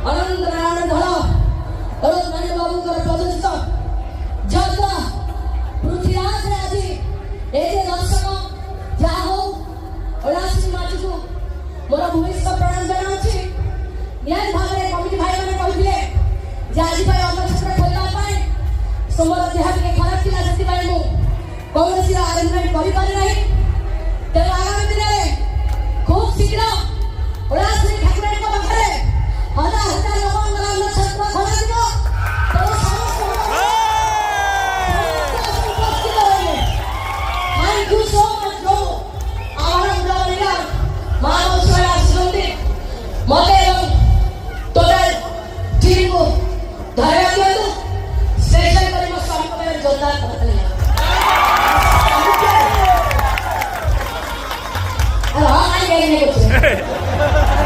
अनंत नारायण धन नारायण बाबू प्रदर्शित जगदा पृथ्वीराज आज ये दर्शक जहा हो ओलासी माटी को मोर भूमिष्ठ प्रणाम जनाऊँ निहाती भाव में कमिटी भाई मैंने कहते आज अन्नछत्र खोलने सोमर देह टे खराब थी से कौन आरेंजमेंट कर तेणु आगामी दिन में खूब शीघ्र ओलाश्री ठाकुर पाखे हजार हजार लोक अन्नछत्र खोल थैंक यू सो मच जो आम माँ आसुँच मत टोटाल टीम को धैर्य दिखाँ स्टेशन कर स्वामी को जोरदार हाँ